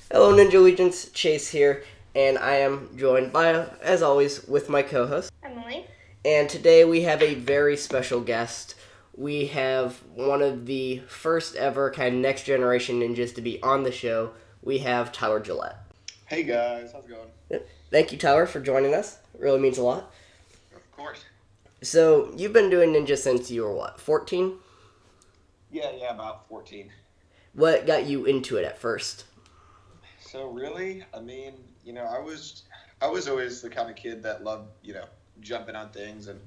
Hello, Ninja Legions. Chase here, and I am joined by, as always, with my co-host. Emily. And today we have a very special guest. We have one of the first ever kind of next generation ninjas to be on the show. We have Tyler Gillett. Hey guys, how's it going? Yep. Thank you, Tyler, for joining us. It really means a lot. Of course. So you've been doing ninja since you were what, 14? Yeah, about 14. What got you into it at first? So really, I was always the kind of kid that loved, jumping on things and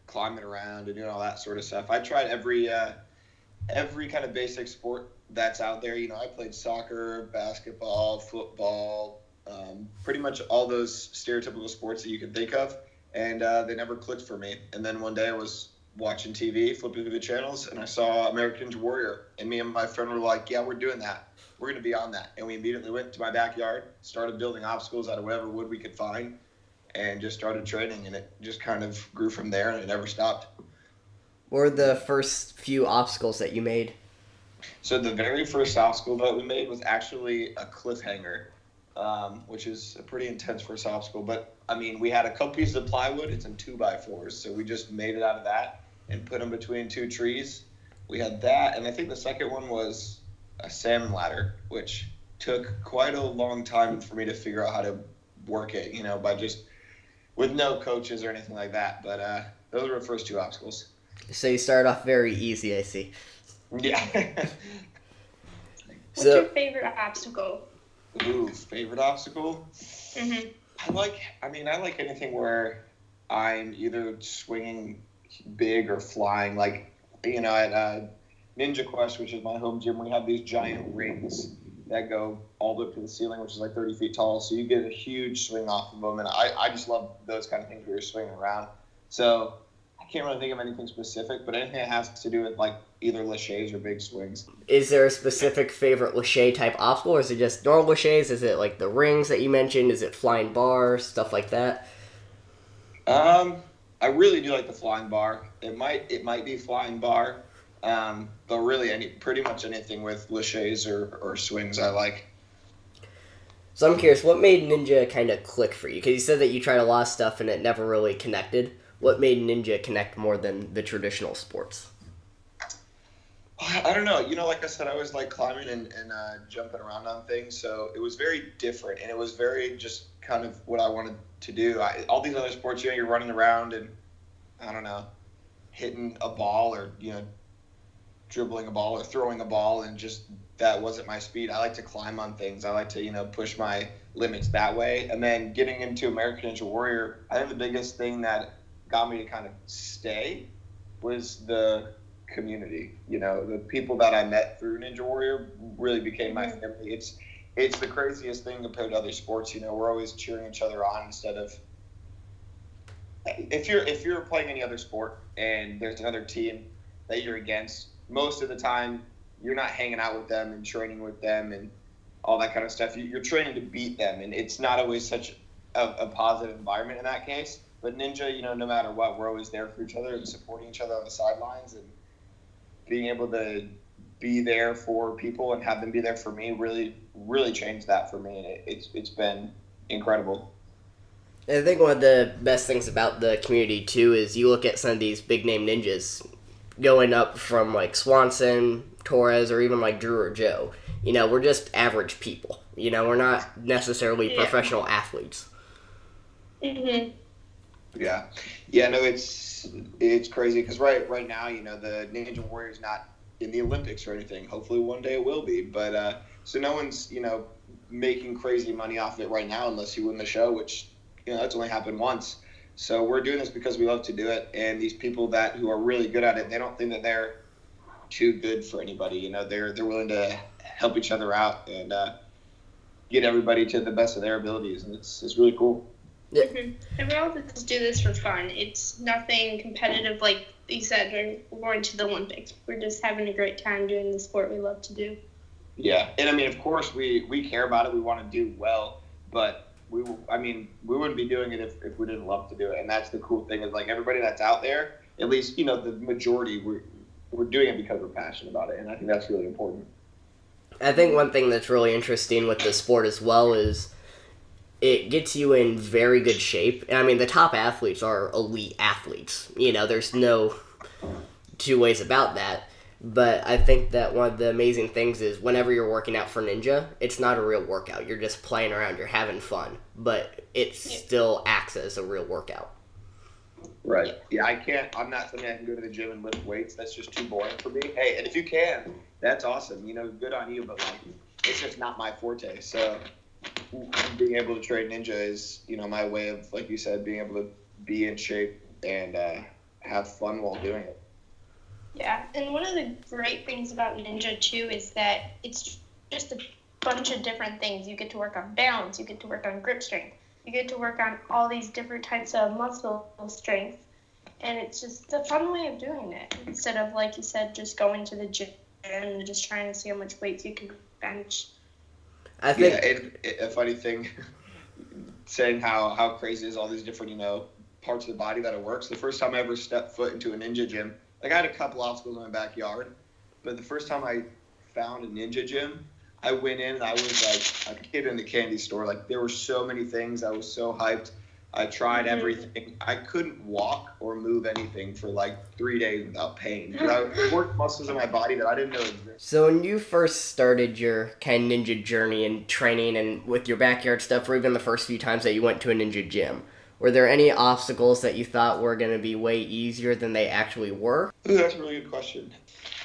climbing around and doing all that sort of stuff. I tried every kind of basic sport that's out there. I played soccer, basketball, football, pretty much all those stereotypical sports that you can think of, and they never clicked for me. And then one day I was watching TV, flipping through the channels, and I saw American Ninja Warrior, and me and my friend were like, "Yeah, we're doing that. We're going to be on that." And we immediately went to my backyard, started building obstacles out of whatever wood we could find, and just started training, and it just kind of grew from there, and it never stopped. What were the first few obstacles that you made? So the very first obstacle that we made was actually a cliffhanger, which is a pretty intense first obstacle. But I mean, we had a couple pieces of plywood. It's in 2x4s, so we just made it out of that and put them between two trees. We had that, and I think the second one was a salmon ladder, which took quite a long time for me to figure out how to work it. By just with no coaches or anything like that. But those were the first two obstacles. So you started off very easy, I see. Yeah. What's your favorite obstacle? Ooh, favorite obstacle? Mm-hmm. I like anything where I'm either swinging big or flying. Like, at Ninja Quest, which is my home gym, we have these giant rings that go all the way up to the ceiling, which is like 30 feet tall. So you get a huge swing off of them. And I just love those kind of things where you're swinging around. So I can't really think of anything specific, but anything that has to do with like either laches or big swings. Is there a specific favorite lache type obstacle, or is it just normal laches? Is it like the rings that you mentioned? Is it flying bars, stuff like that? I really do like the flying bar. It might be flying bar, but really pretty much anything with laches or swings I like. So I'm curious, what made Ninja kind of click for you? Because you said that you tried a lot of stuff and it never really connected. What made Ninja connect more than the traditional sports? I don't know. Like I said, I was like climbing and jumping around on things, so it was very different, and it was very just kind of what I wanted to do. All these other sports, you're running around and I don't know, hitting a ball or dribbling a ball or throwing a ball, and just that wasn't my speed. I like to climb on things. I like to push my limits that way. And then getting into American Ninja Warrior, I think the biggest thing that got me to kind of stay was the community. The people that I met through Ninja Warrior really became my family. It's the craziest thing compared to other sports. We're always cheering each other on instead of if you're playing any other sport and there's another team that you're against, most of the time you're not hanging out with them and training with them and all that kind of stuff. You're training to beat them, and it's not always such a positive environment in that case. But Ninja, no matter what, we're always there for each other and supporting each other on the sidelines, and being able to be there for people and have them be there for me really, really changed that for me, and it's been incredible. And I think one of the best things about the community, too, is you look at some of these big name ninjas going up from like Swanson, Torres, or even like Drew or Joe. We're just average people. We're not necessarily professional athletes. Mm-hmm. Yeah, no, it's crazy because right now, the Ninja Warrior's not in the Olympics or anything. Hopefully one day it will be, but so no one's making crazy money off of it right now unless you win the show, which that's only happened once. So we're doing this because we love to do it, and these people who are really good at it, they don't think that they're too good for anybody. They're willing to help each other out and get everybody to the best of their abilities, and it's really cool. Yeah. Mm-hmm. And we all just do this for fun. It's nothing competitive, like you said, we're going to the Olympics. We're just having a great time doing the sport we love to do. Yeah, and I mean, of course, we care about it. We want to do well, but we wouldn't be doing it if we didn't love to do it. And that's the cool thing is like everybody that's out there, at least the majority, we're doing it because we're passionate about it, and I think that's really important. I think one thing that's really interesting with the sport as well is it gets you in very good shape. And I mean, the top athletes are elite athletes. There's no two ways about that. But I think that one of the amazing things is whenever you're working out for Ninja, it's not a real workout. You're just playing around. You're having fun. But it still acts as a real workout. Right. Yeah, I'm not something I can go to the gym and lift weights. That's just too boring for me. Hey, and if you can, that's awesome. Good on you. But, it's just not my forte. So being able to train Ninja is, my way of, like you said, being able to be in shape and have fun while doing it. Yeah, and one of the great things about Ninja, too, is that it's just a bunch of different things. You get to work on balance. You get to work on grip strength. You get to work on all these different types of muscle strength. And it's just a fun way of doing it. Instead of, like you said, just going to the gym and just trying to see how much weight you can bench. I think a funny thing, saying how crazy is all these different, parts of the body that it works. The first time I ever stepped foot into a Ninja gym, I had a couple obstacles in my backyard, but the first time I found a Ninja gym, I went in and I was like a kid in the candy store. There were so many things. I was so hyped. I tried everything. I couldn't walk or move anything for 3 days without pain. I worked muscles in my body that I didn't know existed. So when you first started your kind of Ninja journey and training and with your backyard stuff, or even the first few times that you went to a Ninja gym, were there any obstacles that you thought were going to be way easier than they actually were? Ooh, that's a really good question.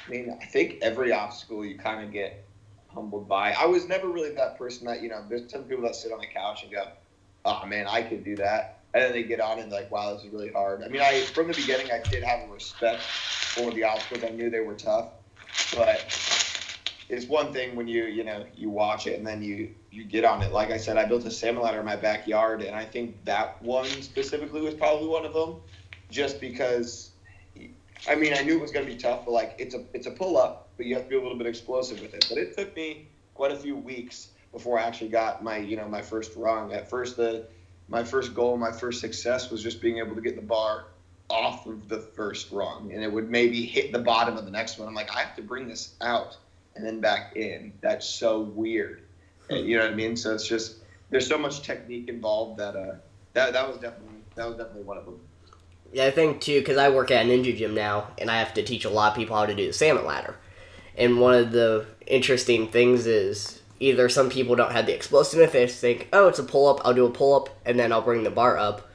I think every obstacle you kind of get humbled by. I was never really that person that, there's some people that sit on the couch and go, oh man, I could do that. And then they get on and wow, this is really hard. From the beginning, I did have a respect for the obstacles. I knew they were tough, but it's one thing when you watch it and then you get on it. Like I said, I built a salmon ladder in my backyard, and I think that one specifically was probably one of them, just because, I knew it was going to be tough, but it's a pull up, but you have to be a little bit explosive with it. But it took me quite a few weeks before I actually got my, my first rung. At first, my first goal, my first success was just being able to get the bar off of the first rung, and it would maybe hit the bottom of the next one. I'm like, I have to bring this out and then back in. That's so weird. You know what I mean? So it's just, there's so much technique involved that that was definitely one of them. Yeah, I think too, because I work at a Ninja gym now, and I have to teach a lot of people how to do the salmon ladder. And one of the interesting things is either some people don't have the explosiveness, they just think, oh, it's a pull-up, I'll do a pull-up, and then I'll bring the bar up.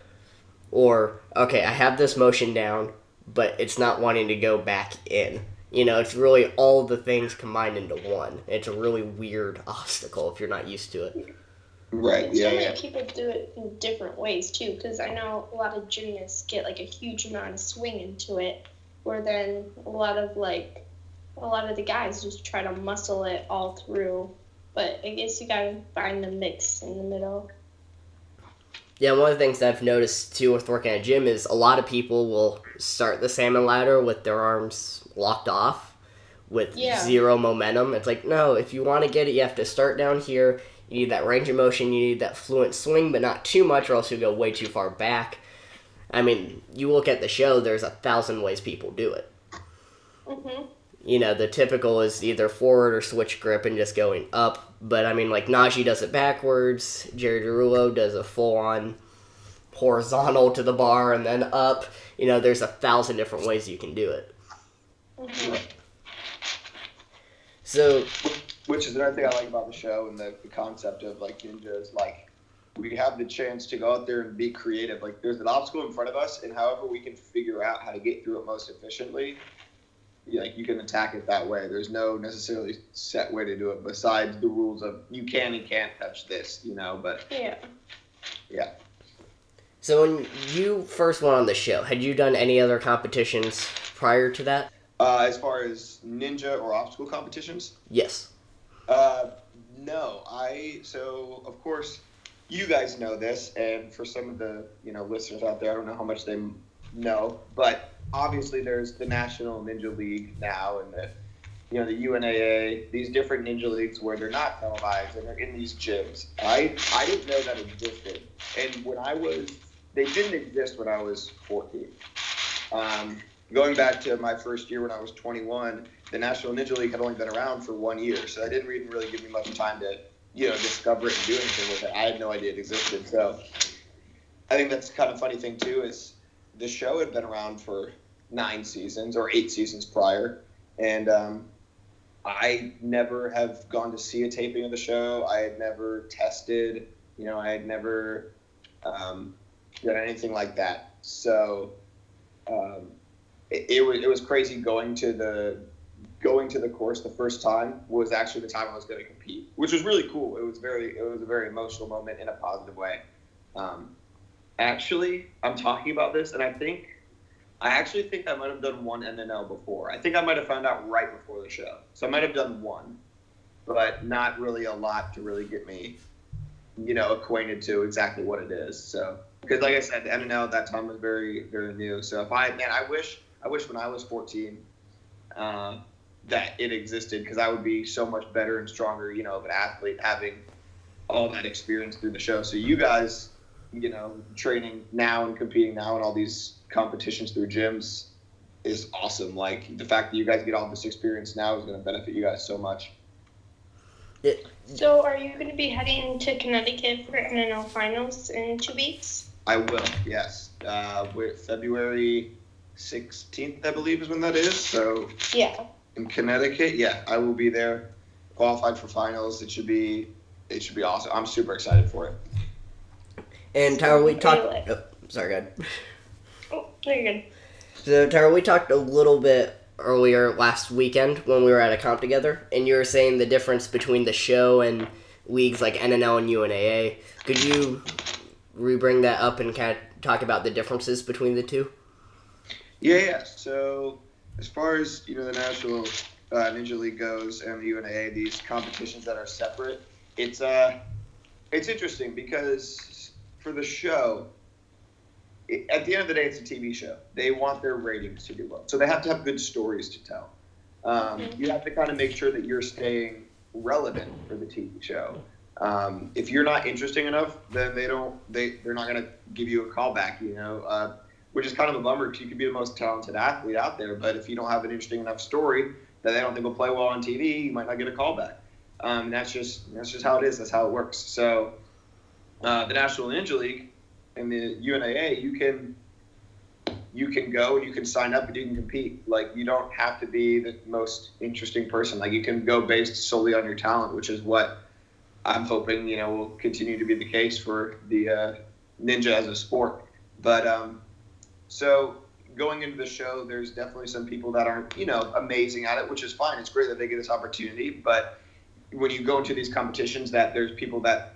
Or, okay, I have this motion down, but it's not wanting to go back in. It's really all the things combined into one. It's a really weird obstacle if you're not used to it. Right, and yeah. So many people do it in different ways, too, because I know a lot of gymnasts get, a huge amount of swing into it, where then a lot of the guys just try to muscle it all through. But I guess you gotta find the mix in the middle. Yeah, one of the things I've noticed, too, with working at a gym is a lot of people will start the salmon ladder with their arms locked off with zero momentum. It's no, if you want to get it, you have to start down here. You need that range of motion. You need that fluent swing, but not too much or else you'll go way too far back. You look at the show, there's 1,000 ways people do it. Mm-hmm. The typical is either forward or switch grip and just going up. But, Najee does it backwards. Jerry Derulo does a full-on horizontal to the bar and then up. There's 1,000 different ways you can do it. Mm-hmm. So, which is another thing I like about the show and the concept of, ninjas. We have the chance to go out there and be creative. There's an obstacle in front of us, and however we can figure out how to get through it most efficiently, you can attack it that way. There's no necessarily set way to do it besides the rules of you can and can't touch this, but yeah. So when you first went on the show, had you done any other competitions prior to that? As far as ninja or obstacle competitions? Yes. No. So of course you guys know this, and for some of the listeners out there, I don't know how much they know, but obviously there's the National Ninja League now, and the UNAA, these different ninja leagues where they're not televised and they're in these gyms. I didn't know that existed, and they didn't exist when I was 14. Going back to my first year when I was 21, the National Ninja League had only been around for 1 year, so that didn't even really give me much time to, discover it and do anything with it. I had no idea it existed. So I think that's kind of funny thing too is the show had been around for 9 seasons or 8 seasons prior, and I never have gone to see a taping of the show. I had never tested, I had never done anything like that. So it was crazy going to the course the first time was actually the time I was going to compete, which was really cool. It was a very emotional moment in a positive way. Actually, I'm talking about this, and I actually think I might have done one NNL before. I think I might have found out right before the show. So I might have done one, but not really a lot to really get me, acquainted to exactly what it is. So, because like I said, the NNL at that time was very, very new. So I wish when I was 14 that it existed, because I would be so much better and stronger, of an athlete having all that experience through the show. So you guys, training now and competing now in all these competitions through gyms is awesome. Like the fact that you guys get all this experience now is going to benefit you guys so much. So are you going to be heading to Connecticut for NNL finals in 2 weeks? I will, yes. February 16th, I believe, is when that is. So yeah, in Connecticut, I will be there, qualified for finals. It should be awesome. I'm super excited for it. And Tyler, we talked. Oh, sorry, go ahead. Oh, there you go. So Tyler, we talked a little bit earlier last weekend when we were at a comp together, and you were saying the difference between the show and leagues like NNL and UNAA. Could you re-bring that up and kind of talk about the differences between the two? Yeah. So as far as the National Ninja League goes and the UNAA, these competitions that are separate, it's interesting because for the show, at the end of the day, it's a TV show. They want their ratings to do well, so they have to have good stories to tell. You have to kind of make sure that you're staying relevant for the TV show. If you're not interesting enough, then they're not going to give you a call back. Which is kind of a bummer because you could be the most talented athlete out there, but if you don't have an interesting enough story that they don't think will play well on TV, you might not get a call back. That's just how it is. That's how it works. So the National Ninja League and the UNAA, you can go and you can sign up and you can compete. Like, you don't have to be the most interesting person. Like, you can go based solely on your talent, which is what I'm hoping will continue to be the case for the ninja as a sport. But so going into the show, there's definitely some people that aren't amazing at it, which is fine. It's great that they get this opportunity, but when you go into these competitions that there's people that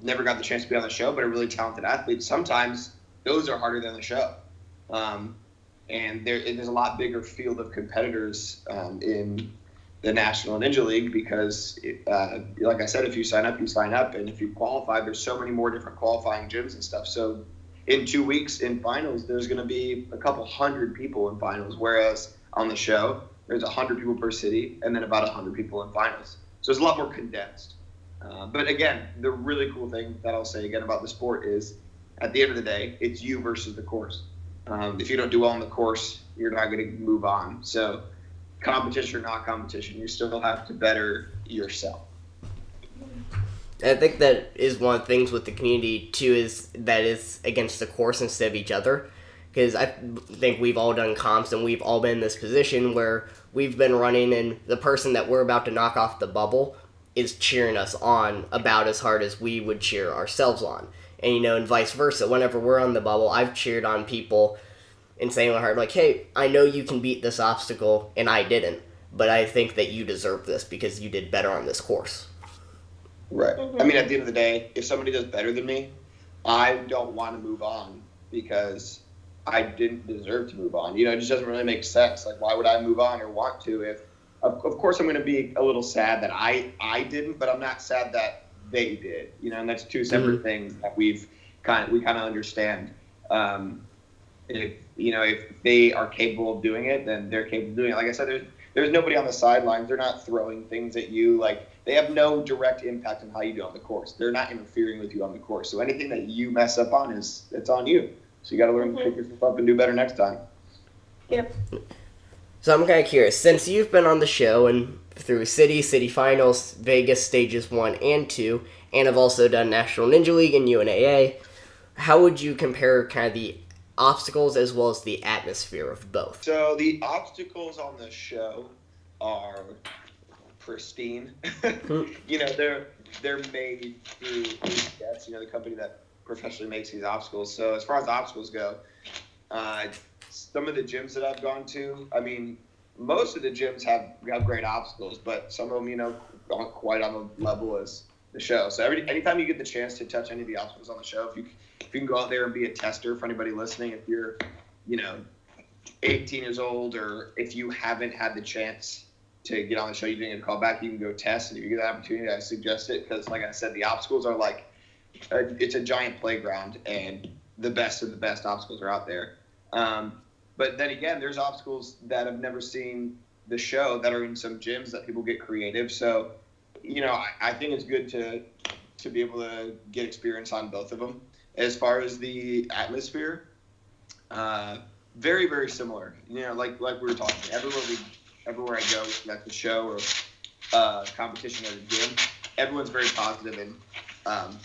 never got the chance to be on the show but are really talented athletes, sometimes those are harder than the show. And there's a lot bigger field of competitors in the National Ninja League because, like I said, if you sign up, you sign up. And if you qualify, there's so many more different qualifying gyms and stuff. So in 2 weeks in finals, there's going to be a couple hundred people in finals, whereas on the show, there's 100 people per city and then about 100 people in finals. So it's a lot more condensed. But again, the really cool thing that I'll say again about the sport is at the end of the day, it's you versus the course. If you don't do well on the course, you're not going to move on. So competition or not competition, you still have to better yourself. I think that is one of the things with the community too, is that is against the course instead of each other. Because I think we've all done comps and we've all been in this position where we've been running and the person that we're about to knock off the bubble is cheering us on about as hard as we would cheer ourselves on. And, and vice versa. Whenever we're on the bubble, I've cheered on people insanely hard. Like, hey, I know you can beat this obstacle, and I didn't. But I think that you deserve this because you did better on this course. Right. Mm-hmm. I mean, at the end of the day, if somebody does better than me, I don't want to move on because I didn't deserve to move on. It just doesn't really make sense. Like, why would I move on or want to if, of course, I'm going to be a little sad that I didn't, but I'm not sad that they did, and that's two separate things that we kind of understand. If they are capable of doing it, then they're capable of doing it. Like I said, there's nobody on the sidelines. They're not throwing things at you. Like, they have no direct impact on how you do on the course. They're not interfering with you on the course. So anything that you mess up on it's on you. So you got to learn to pick yourself up and do better next time. Yep. So I'm kind of curious, since you've been on the show and through city finals, Vegas stages 1 and 2, and have also done National Ninja League and UNAA, how would you compare kind of the obstacles as well as the atmosphere of both? So the obstacles on the show are pristine. You know, they're made through HDS, you know, the company that professionally makes these obstacles. So as far as obstacles go, some of the gyms that I've gone to, I mean, most of the gyms have great obstacles, but some of them, you know, aren't quite on the level as the show. So anytime you get the chance to touch any of the obstacles on the show, if you can go out there and be a tester for anybody listening, if you're, you know, 18 years old, or if you haven't had the chance to get on the show, you didn't get a call back, you can go test. And if you get the opportunity, I suggest it, because like I said, the obstacles are like, it's a giant playground, and the best of the best obstacles are out there. But then again, there's obstacles that have never seen the show that are in some gyms that people get creative. So, you know, I think it's good to be able to get experience on both of them. As far as the atmosphere, very, very similar. You know, like we were talking, everywhere I go, like the show or competition at a gym, everyone's very positive and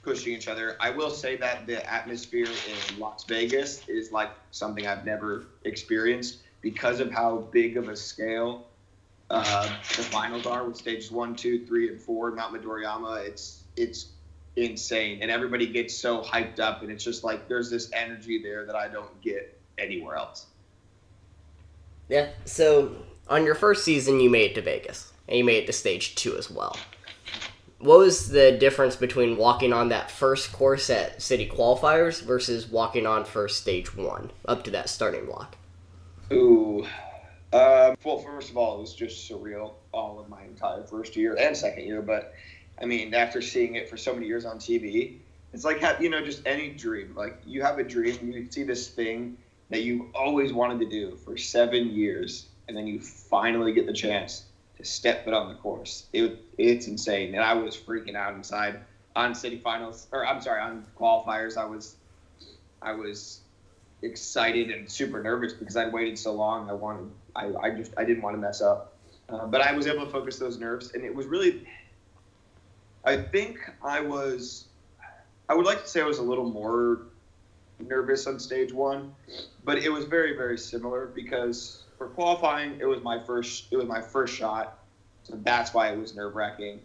pushing each other. I will say that the atmosphere in Las Vegas is like something I've never experienced because of how big of a scale the finals are with stages 1, 2, 3, and 4. Mount Midoriyama, it's insane, and everybody gets so hyped up, and it's just like there's this energy there that I don't get anywhere else. Yeah, so on your first season, you made it to Vegas, and you made it to stage 2 as well. What was the difference between walking on that first course at city qualifiers versus walking on for stage 1 up to that starting block? Ooh. Well, first of all, it was just surreal all of my entire first year and second year. But, I mean, after seeing it for so many years on TV, it's like, you know, just any dream. Like, you have a dream, you see this thing that you always wanted to do for 7 years, and then you finally get the chance to step foot on the course. It's insane. And I was freaking out inside on city finals, on qualifiers. I was excited and super nervous because I'd waited so long. I didn't want to mess up. But I was able to focus those nerves, and it was really, I think I would like to say I was a little more nervous on stage 1, but it was very, very similar because for qualifying, it was my first shot, so that's why it was nerve-wracking.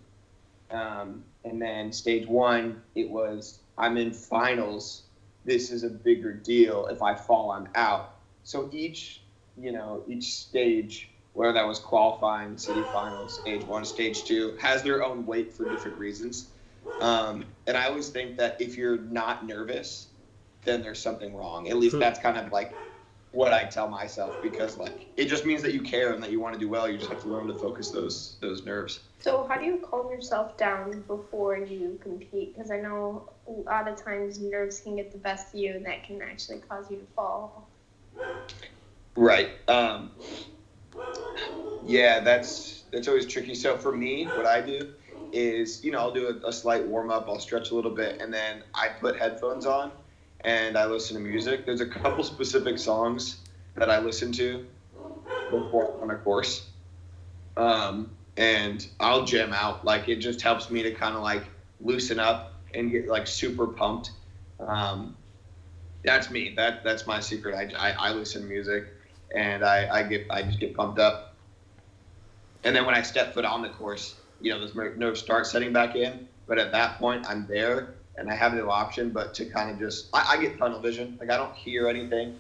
And then stage 1, it was, I'm in finals. This is a bigger deal. If I fall, I'm out. So each stage, whether that was qualifying, city finals, stage 1, stage 2, has their own weight for different reasons. And I always think that if you're not nervous, then there's something wrong. At least that's kind of like what I tell myself, because like it just means that you care and that you want to do well. You just have to learn to focus those nerves. So how do you calm yourself down before you compete? Because I know a lot of times nerves can get the best of you, and that can actually cause you to fall. Right. Yeah, that's always tricky. So for me, what I do is, you know, I'll do a slight warm up. I'll stretch a little bit, and then I put headphones on and I listen to music. There's a couple specific songs that I listen to before on a course. And I'll jam out. Like, it just helps me to kind of like loosen up and get like super pumped. That's me. That's my secret. I listen to music and I just get pumped up. And then when I step foot on the course, you know, those nerves start setting back in. But at that point, I'm there and I have no option but to kind of just, I get tunnel vision. Like, I don't hear anything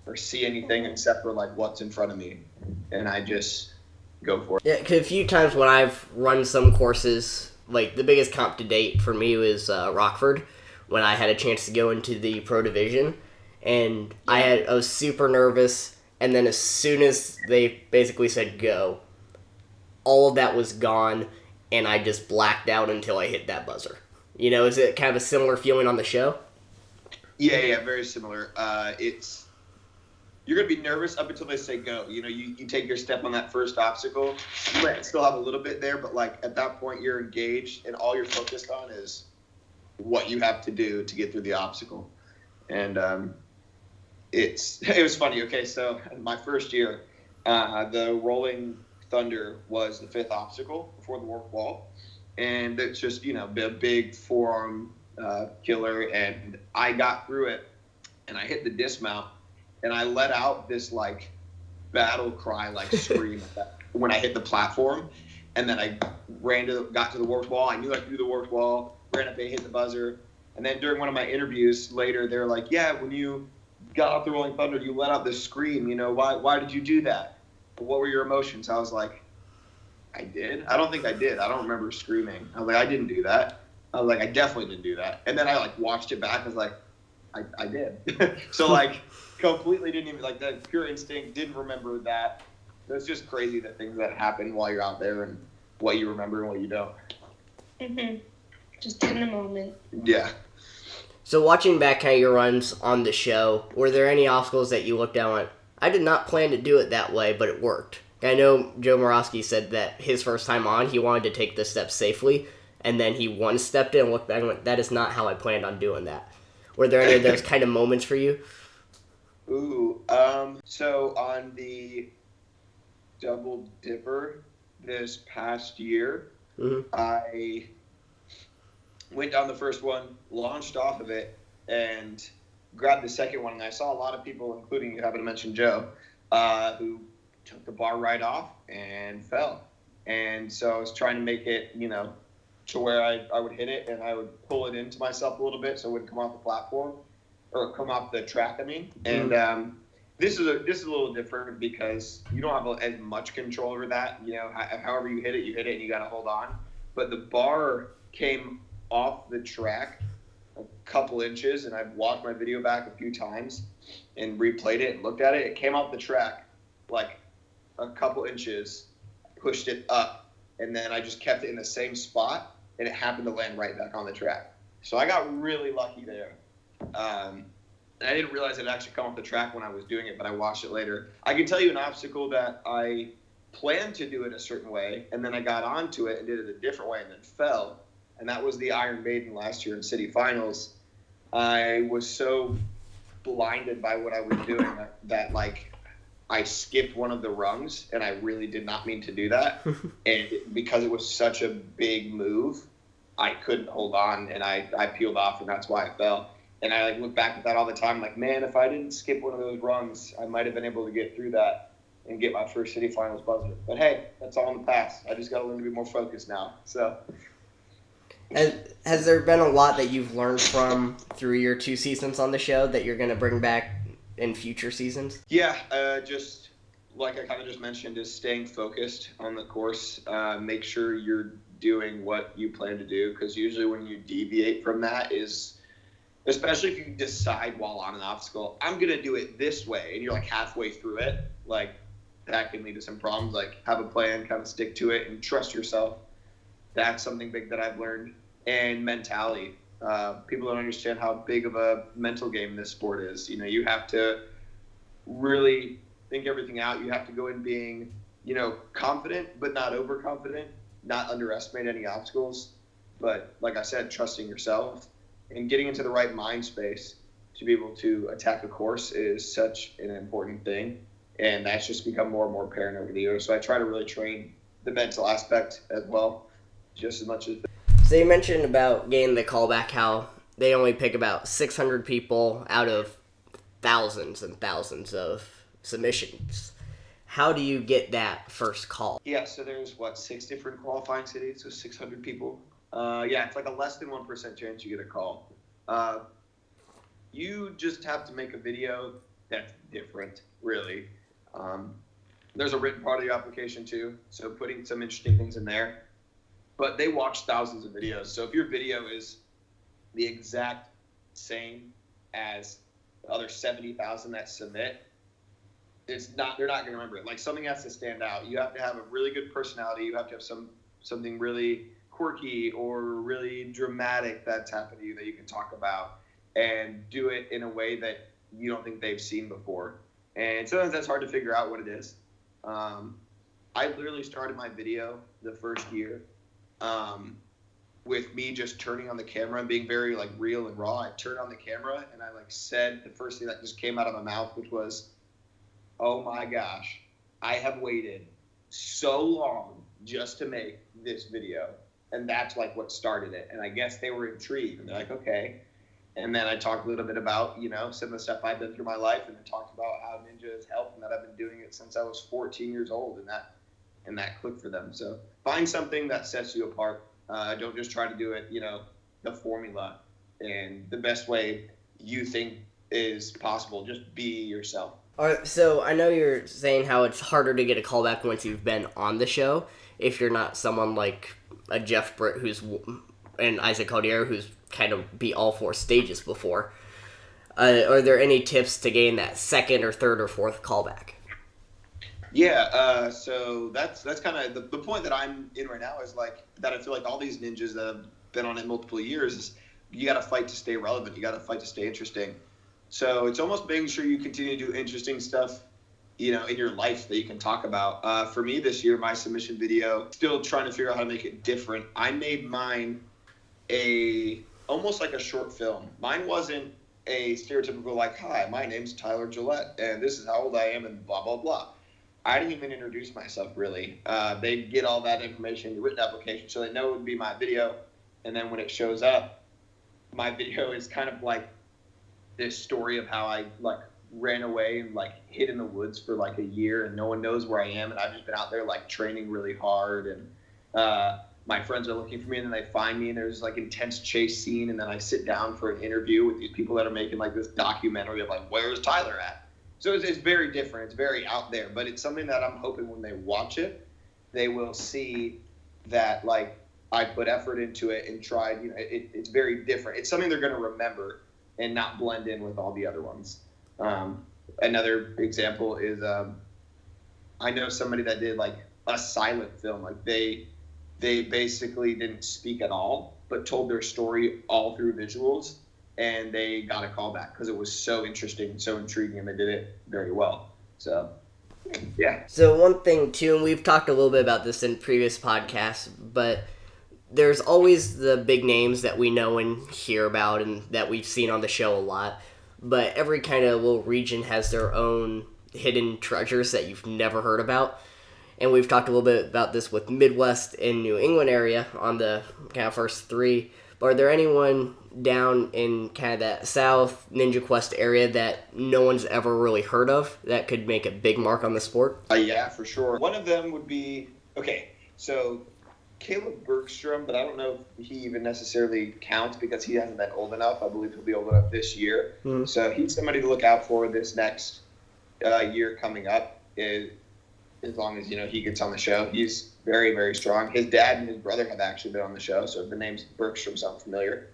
or see anything except for like what's in front of me. And I just go for it. Yeah, because a few times when I've run some courses, like the biggest comp to date for me was Rockford, when I had a chance to go into the pro division, and I was super nervous, and then as soon as they basically said go, all of that was gone, and I just blacked out until I hit that buzzer. You know, is it kind of a similar feeling on the show? Yeah, very similar. You're going to be nervous up until they say go. You know, you take your step on that first obstacle. You might still have a little bit there, but like at that point you're engaged and all you're focused on is what you have to do to get through the obstacle. And it was funny. Okay, so my first year, The Rolling Thunder was the 5th obstacle before the warp wall, and it's just a big forearm killer, and I got through it, and I hit the dismount, and I let out this like battle cry, like scream when I hit the platform, and then I got to the warped wall. I knew I could do the warped wall, ran up and hit the buzzer, and then during one of my interviews later, they're like, "Yeah, when you got off the Rolling Thunder, you let out this scream. Why did you do that? What were your emotions?" I was like, "I did. I don't think I did. I don't remember screaming." I was like, "I didn't do that." I was like, "I definitely didn't do that." And then I like watched it back. I was like, I did. So like completely didn't even like that pure instinct. Didn't remember that. It's just crazy the things that happen while you're out there and what you remember and what you don't. Mhm. Just in the moment. Yeah. So watching back kind of your runs on the show, were there any obstacles that you looked at and went, I did not plan to do it that way, but it worked? I know Joe Morosky said that his first time on, he wanted to take the steps safely, and then he one-stepped it and looked back and went, that is not how I planned on doing that. Were there any of those kind of moments for you? Ooh, so on the Double Dipper this past year, I went down the first one, launched off of it, and grabbed the second one. And I saw a lot of people, including you happen to mention Joe, who took the bar right off and fell. And so I was trying to make it, to where I would hit it and I would pull it into myself a little bit so it wouldn't come off the platform or come off the track. And this is a little different because you don't have as much control over that. However you hit it, and you got to hold on. But the bar came off the track a couple inches, and I've watched my video back a few times and replayed it and looked at it. It came off the track like a couple inches, pushed it up, and then I just kept it in the same spot, and it happened to land right back on the track. So I got really lucky there. And I didn't realize it actually come off the track when I was doing it, but I watched it later. I can tell you an obstacle that I planned to do it a certain way, and then I got onto it and did it a different way and then fell. And that was the Iron Maiden last year in city finals. I was so blinded by what I was doing that like I skipped one of the rungs, and I really did not mean to do that. And because it was such a big move, I couldn't hold on, and I peeled off, and that's why I fell. And I look back at that all the time, like, man, if I didn't skip one of those rungs, I might have been able to get through that and get my first city finals buzzer. But hey, that's all in the past. I just got to learn to be more focused now. So. Has there been a lot that you've learned from through your 2 seasons on the show that you're going to bring back in future seasons? Yeah, just like I kind of just mentioned, is staying focused on the course. Make sure you're doing what you plan to do, because usually when you deviate from that is, especially if you decide while on an obstacle, I'm going to do it this way, and you're like halfway through it, like that can lead to some problems. Like have a plan, kind of stick to it, and trust yourself. That's something big that I've learned. And mentality. People don't understand how big of a mental game this sport is. You have to really think everything out. You have to go in being, confident, but not overconfident, not underestimate any obstacles. But like I said, trusting yourself and getting into the right mind space to be able to attack a course is such an important thing. And that's just become more and more apparent over the years. So I try to really train the mental aspect as well, just as much as. So you mentioned about getting the callback, how they only pick about 600 people out of thousands and thousands of submissions. How do you get that first call? Yeah, so there's 6 different qualifying cities, so 600 people. Yeah, it's like a less than 1% chance you get a call. You just have to make a video that's different, really. There's a written part of the application too, so putting some interesting things in there. But they watch thousands of videos. So if your video is the exact same as the other 70,000 that submit, they're not going to remember it. Like something has to stand out. You have to have a really good personality. You have to have something really quirky or really dramatic that's happened to you that you can talk about, and do it in a way that you don't think they've seen before. And sometimes that's hard to figure out what it is. I literally started my video the first year with me just turning on the camera and being very real and raw. I turned on the camera and I said the first thing that just came out of my mouth, which was, "Oh my gosh, I have waited so long just to make this video. And that's like what started it. And I guess they were intrigued. And they're like, okay. And then I talked a little bit about, some of the stuff I've been through my life, and then talked about how Ninja has helped, and that I've been doing it since I was 14 years old, and that clicked for them. So find something that sets you apart. Don't just try to do it, the formula and the best way you think is possible. Just be yourself. All right, so I know you're saying how it's harder to get a callback once you've been on the show if you're not someone like a Jeff Britt and Isaac Caldiero who's kind of beat all 4 stages before. Are there any tips to gain that second or third or fourth callback? Yeah, so that's kind of the point that I'm in right now is like that. I feel like all these ninjas that have been on it multiple years is you got to fight to stay relevant. You got to fight to stay interesting. So it's almost making sure you continue to do interesting stuff, in your life that you can talk about. For me this year, my submission video, still trying to figure out how to make it different. I made mine almost like a short film. Mine wasn't a stereotypical like, hi, my name's Tyler Gillett, and this is how old I am, and blah, blah, blah. I didn't even introduce myself, really. They get all that information in the written application, so they know it would be my video. And then when it shows up, my video is kind of like this story of how I, ran away and, hid in the woods for, a year, and no one knows where I am. And I've just been out there, training really hard. And my friends are looking for me, and then they find me, and there's, intense chase scene. And then I sit down for an interview with these people that are making, this documentary of, where's Tyler at? So it's very different. It's very out there, but it's something that I'm hoping when they watch it, they will see that I put effort into it and tried. It's very different. It's something they're going to remember and not blend in with all the other ones. Another example is I know somebody that did a silent film. They basically didn't speak at all, but told their story all through visuals. And they got a callback because it was so interesting, so intriguing, and they did it very well. So, yeah. So one thing, too, and we've talked a little bit about this in previous podcasts, but there's always the big names that we know and hear about and that we've seen on the show a lot. But every kind of little region has their own hidden treasures that you've never heard about. And we've talked a little bit about this with Midwest and New England area on the kind of first 3. But are there anyone down in kind of that South Ninja Quest area that no one's ever really heard of that could make a big mark on the sport? Yeah, for sure. One of them would be, so Caleb Bergstrom, but I don't know if he even necessarily counts because he hasn't been old enough. I believe he'll be old enough this year. Mm-hmm. So he's somebody to look out for this next year coming up, as long as, he gets on the show. He's very, very strong. His dad and his brother have actually been on the show, so the name's Bergstrom sounds familiar.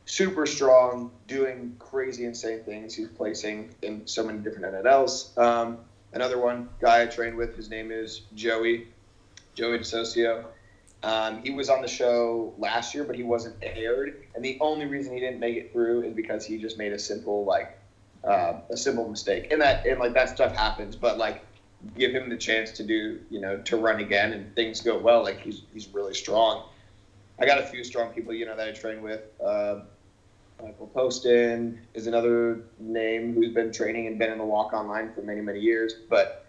Super strong, doing crazy, insane things. He's placing in so many different NLLs. Another guy I trained with, his name is Joey DeSocio. He was on the show last year, but he wasn't aired. And the only reason he didn't make it through is because he just made a simple mistake. And that stuff happens, but give him the chance to do, to run again and things go well. He's really strong. I got a few strong people, that I train with. Michael Poston is another name who's been training and been in the walk-on line for many, many years. But,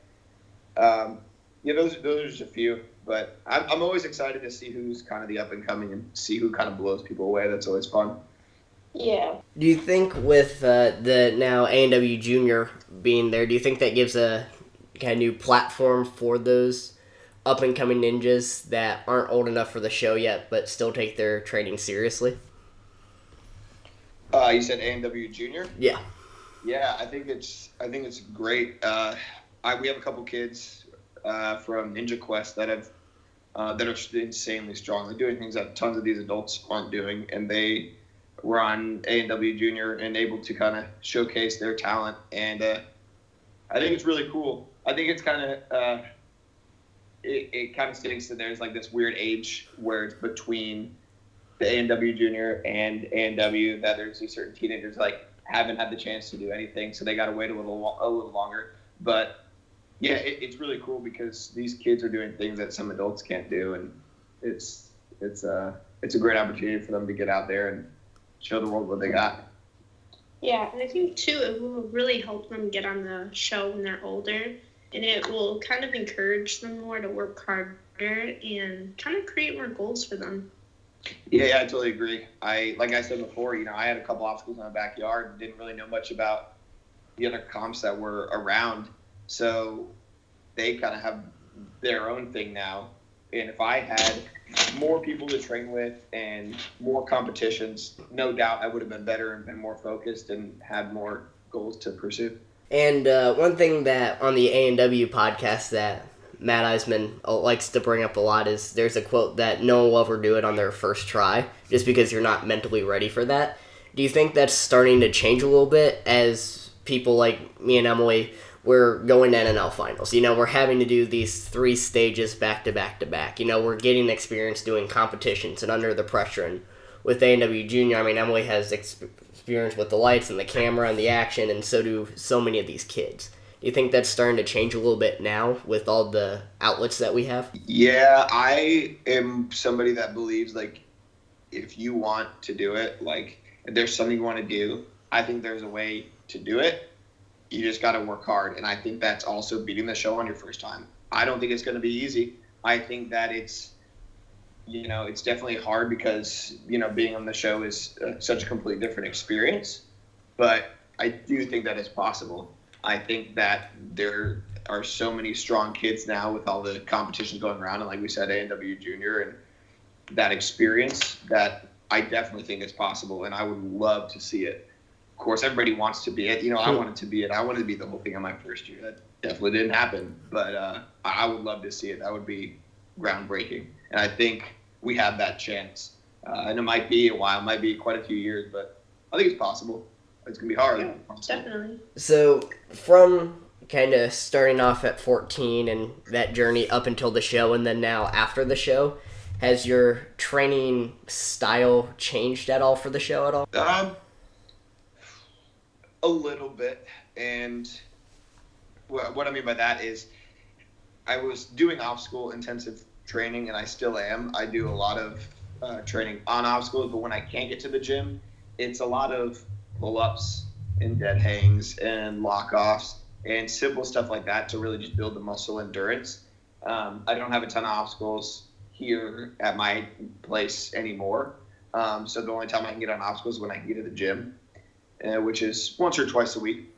those are just a few. But I'm always excited to see who's kind of the up-and-coming and see who kind of blows people away. That's always fun. Yeah. Do you think with the now A&W Junior being there, do you think that gives a kind of new platform for those up-and-coming ninjas that aren't old enough for the show yet but still take their training seriously? You said A&W Junior? Yeah. Yeah, I think it's great. We have a couple kids from Ninja Quest that are insanely strong. They're doing things that tons of these adults aren't doing, and they were on A&W Junior and able to kind of showcase their talent. And I think it's really cool. I think it's kind of it kind of stinks that there's this weird age where it's between the A&W Junior and A&W that there's these certain teenagers haven't had the chance to do anything, so they got to wait a little longer. But yeah, it's really cool because these kids are doing things that some adults can't do, and it's a great opportunity for them to get out there and show the world what they got. Yeah, and I think too it will really help them get on the show when they're older, and it will kind of encourage them more to work harder and kind of create more goals for them. Yeah, I totally agree. Like I said before, I had a couple obstacles in my backyard, didn't really know much about the other comps that were around. So they kind of have their own thing now. And if I had more people to train with and more competitions, no doubt I would have been better and been more focused and had more goals to pursue. And one thing that on the A&W podcast that Matt Eisman likes to bring up a lot is there's a quote that no one will ever do it on their first try just because you're not mentally ready for that. Do you think that's starting to change a little bit as people like me and Emily, we're going to NNL finals? We're having to do these 3 stages back to back to back. We're getting experience doing competitions and under the pressure. And with A&W Junior, Emily has experience with the lights and the camera and the action, and so do so many of these kids. Do you think that's starting to change a little bit now with all the outlets that we have? Yeah, I am somebody that believes, like, if you want to do it, like, if there's something you want to do, I think there's a way to do it. You just got to work hard. And I think that's also beating the show on your first time. I don't think it's going to be easy. I think that it's definitely hard because, being on the show is such a completely different experience. But I do think that it's possible. I think that there are so many strong kids now with all the competitions going around. And like we said, A&W Junior and that experience that I definitely think it's possible. And I would love to see it. Of course, everybody wants to be it. I wanted to be it. I wanted to be the whole thing in my first year. That definitely didn't happen. But I would love to see it. That would be groundbreaking. And I think we have that chance. And it might be a while. It might be quite a few years. But I think it's possible. It's going to be hard. Yeah, definitely. So from kind of starting off at 14 and that journey up until the show and then now after the show, has your training style changed at all for the show at all? A little bit. And what I mean by that is I was doing obstacle intensive training, and I still am. I do a lot of training on obstacles, but when I can't get to the gym, it's a lot of pull-ups and dead hangs and lock-offs and simple stuff like that to really just build the muscle endurance. I don't have a ton of obstacles here at my place anymore. So the only time I can get on obstacles is when I can get to the gym, which is once or twice a week.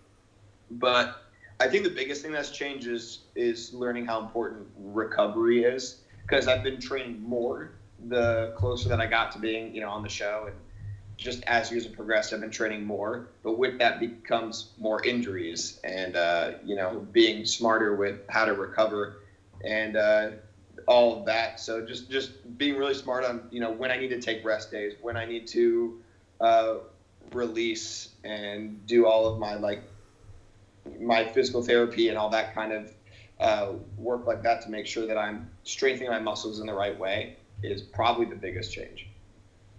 But I think the biggest thing that's changed is learning how important recovery is, because I've been training more the closer that I got to being, on the show. And just as years have progressed, I've been training more, but with that becomes more injuries and, being smarter with how to recover and all of that. So just being really smart on, when I need to take rest days, when I need to release and do all of my physical therapy and all that kind of work like that to make sure that I'm strengthening my muscles in the right way is probably the biggest change.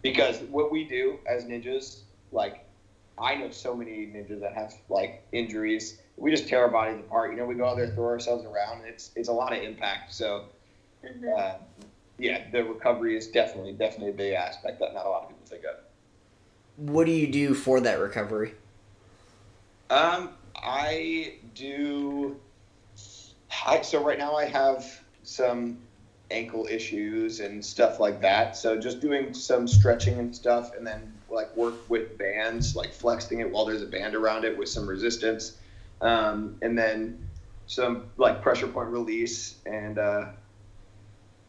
Because what we do as ninjas, I know so many ninjas that have injuries. We just tear our bodies apart. We go out there, throw ourselves around. And it's a lot of impact. So, the recovery is definitely a big aspect that not a lot of people think of. What do you do for that recovery? So right now I have some ankle issues and stuff like that. So just doing some stretching and stuff, and then work with bands, flexing it while there's a band around it with some resistance. And then some pressure point release and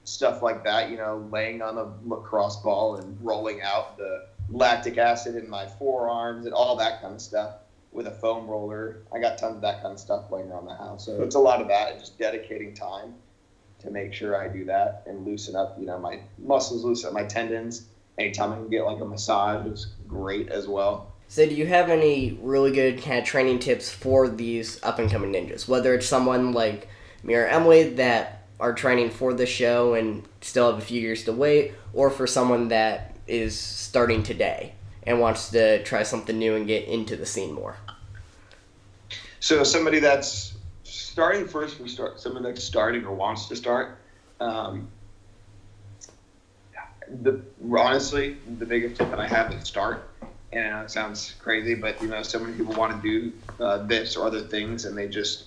stuff like that, laying on a lacrosse ball and rolling out the lactic acid in my forearms and all that kind of stuff with a foam roller. I got tons of that kind of stuff playing around the house. So it's a lot of that and just dedicating time to make sure I do that and loosen up, my muscles, loosen up my tendons. Anytime I can get a massage is great as well. So do you have any really good kind of training tips for these up-and-coming ninjas? Whether it's someone like me or Emily that are training for the show and still have a few years to wait, or for someone that is starting today and wants to try something new and get into the scene more? So somebody that's starting first, someone that's starting or wants to start, honestly, the biggest tip that I have is start. And I know it sounds crazy, but so many people want to do this or other things, and they just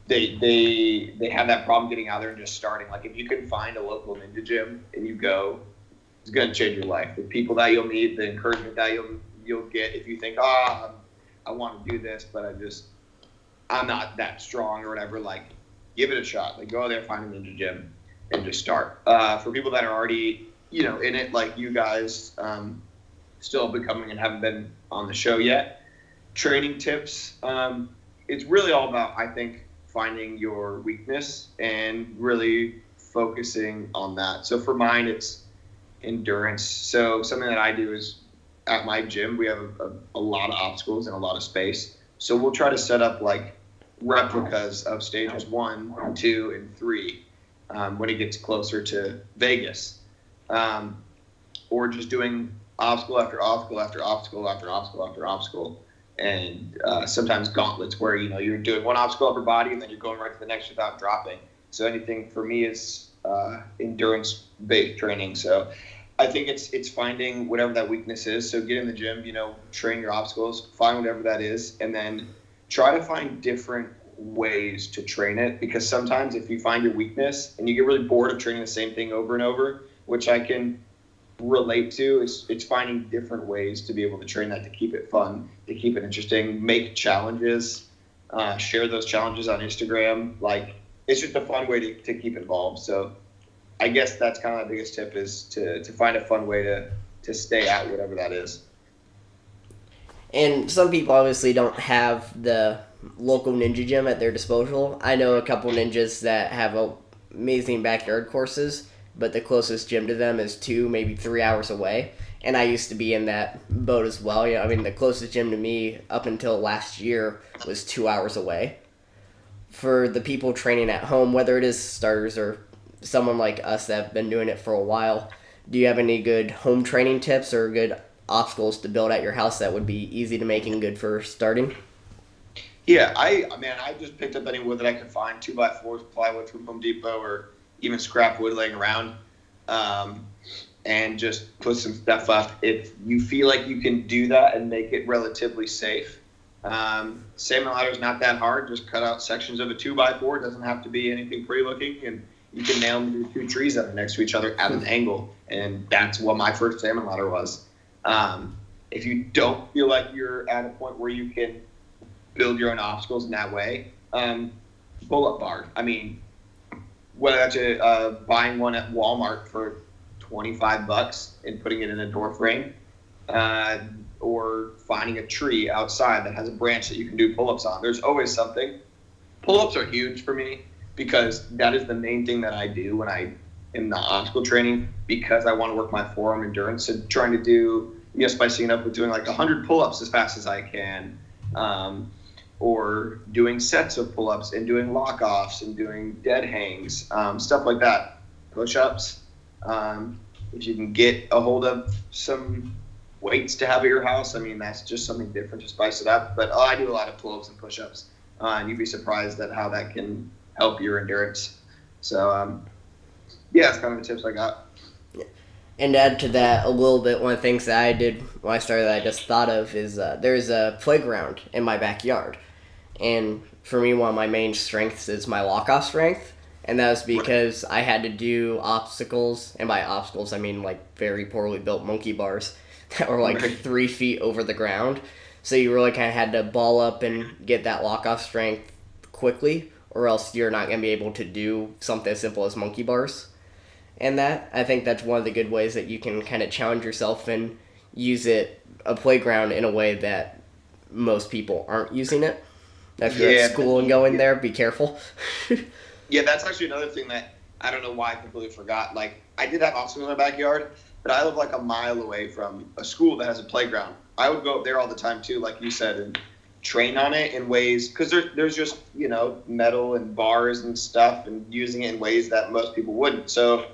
they have that problem getting out there and just starting. Like if you can find a local ninja gym and you go, it's gonna change your life. The people that you'll meet, the encouragement that you'll get if you think, I want to do this, but I'm not that strong or whatever. Like, give it a shot. Like, go there, find a ninja gym, and just start. For people that are already, in it, like you guys, still becoming and haven't been on the show yet, training tips. It's really all about, I think, finding your weakness and really focusing on that. So for mine, it's endurance. So something that I do is at my gym, we have a lot of obstacles and a lot of space. So we'll try to set up like replicas of stages 1, 2, and 3 when it gets closer to Vegas. Or just doing obstacle after obstacle after obstacle after obstacle after obstacle. And sometimes gauntlets where, you're doing one obstacle upper body and then you're going right to the next without dropping. So anything for me is endurance-based training. So I think it's finding whatever that weakness is. So get in the gym, train your obstacles, find whatever that is, and then try to find different ways to train it. Because sometimes if you find your weakness and you get really bored of training the same thing over and over, which I can relate to, it's finding different ways to be able to train that, to keep it fun, to keep it interesting, make challenges, share those challenges on Instagram. Like, it's just a fun way to keep involved. So I guess that's kind of the biggest tip, is to find a fun way to stay at whatever that is. And some people obviously don't have the local ninja gym at their disposal. I know a couple ninjas that have amazing backyard courses, but the closest gym to them is 2, maybe 3 hours away. And I used to be in that boat as well. The closest gym to me up until last year was 2 hours away. For the people training at home, whether it is starters or someone like us that have been doing it for a while, do you have any good home training tips or good obstacles to build at your house that would be easy to make and good for starting? Yeah, I just picked up any wood that I could find, 2x4s, plywood from Home Depot, or even scrap wood laying around, and just put some stuff up. If you feel like you can do that and make it relatively safe, salmon ladder is not that hard. Just cut out sections of a 2x4. It doesn't have to be anything pretty looking, and you can nail them to 2 trees that are next to each other at an angle. And that's what my first salmon ladder was. If you don't feel like you're at a point where you can build your own obstacles in that way, pull-up bar. Whether that's buying one at Walmart for $25 and putting it in a door frame, or finding a tree outside that has a branch that you can do pull-ups on. There's always something. Pull-ups are huge for me because that is the main thing that I do when I am not obstacle training, because I want to work my forearm endurance and trying to do, spicing it up with doing like 100 pull-ups as fast as I can. Or doing sets of pull-ups and doing lock-offs and doing dead hangs, stuff like that. Push-ups. If you can get a hold of some weights to have at your house, that's just something different to spice it up. But I do a lot of pull-ups and push-ups, and you'd be surprised at how that can help your endurance. So, that's kind of the tips I got. And to add to that a little bit, one of the things that I did when I started that I just thought of is there's a playground in my backyard. And for me, one of my main strengths is my lock-off strength. And that was because I had to do obstacles. And by obstacles, I mean like very poorly built monkey bars that were like 3 feet over the ground. So you really kind of had to ball up and get that lock-off strength quickly, or else you're not going to be able to do something as simple as monkey bars. And I think that's one of the good ways that you can kind of challenge yourself and use a playground in a way that most people aren't using it. If you're at school and going there, be careful. Yeah, that's actually another thing that I don't know why I completely forgot. Like, I did have obstacles in my backyard, but I live like a mile away from a school that has a playground. I would go up there all the time too, like you said, and train on it in ways, because there's just, metal and bars and stuff, and using it in ways that most people wouldn't. So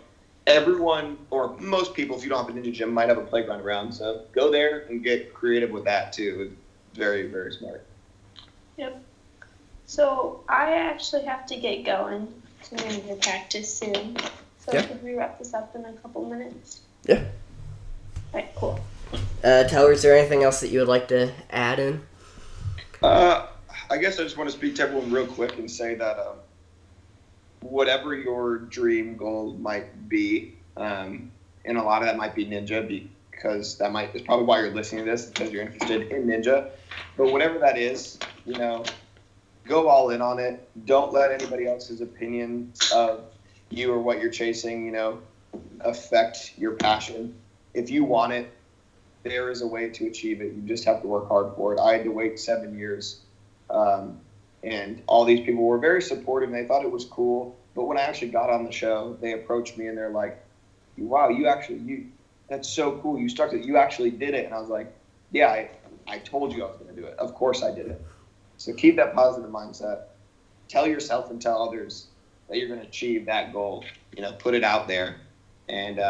everyone, or most people, if you don't have a ninja gym, might have a playground around. So go there and get creative with that too. It's very, very smart. Yep. So I actually have to get going. So I'm going to practice soon. So could we wrap this up in a couple minutes? Yeah. All right, cool. Tyler, is there anything else that you would like to add in? I I guess I just want to speak to everyone real quick and say that whatever your dream goal might be, and a lot of that might be ninja because is probably why you're listening to this, because you're interested in ninja. But whatever that is, go all in on it. Don't let anybody else's opinion of you or what you're chasing, affect your passion. If you want it, there is a way to achieve it. You just have to work hard for it. I had to wait 7 years. And all these people were very supportive and they thought it was cool. But when I actually got on the show, they approached me and they're like, wow, that's so cool. You stuck to it. You actually did it. And I was like, yeah, I told you I was going to do it. Of course I did it. So keep that positive mindset. Tell yourself and tell others that you're going to achieve that goal. Put it out there and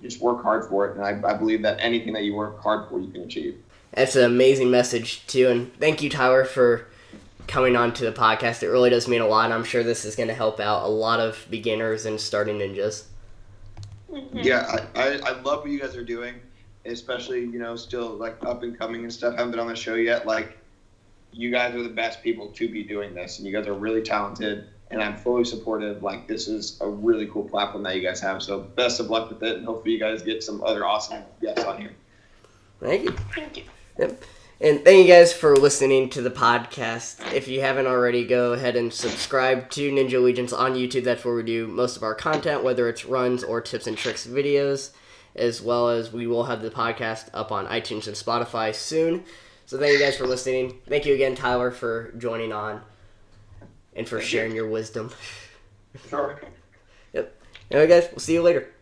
just work hard for it. And I believe that anything that you work hard for, you can achieve. That's an amazing message, too. And thank you, Tyler, for coming on to the podcast. It really does mean a lot. I'm sure this is going to help out a lot of beginners and starting ninjas. Mm-hmm. Yeah, I love what you guys are doing, especially, still like up and coming and stuff. I haven't been on the show yet. Like, you guys are the best people to be doing this, and you guys are really talented, and I'm fully supportive. Like, this is a really cool platform that you guys have. So best of luck with it, and hopefully you guys get some other awesome guests on here. Thank you. Thank you. Yep. And thank you guys for listening to the podcast. If you haven't already, go ahead and subscribe to Ninja Allegiance on YouTube. That's where we do most of our content, whether it's runs or tips and tricks videos, as well as we will have the podcast up on iTunes and Spotify soon. So thank you guys for listening. Thank you again, Tyler, for joining on and for sharing your wisdom. Sure. Yep. Anyway, guys, we'll see you later.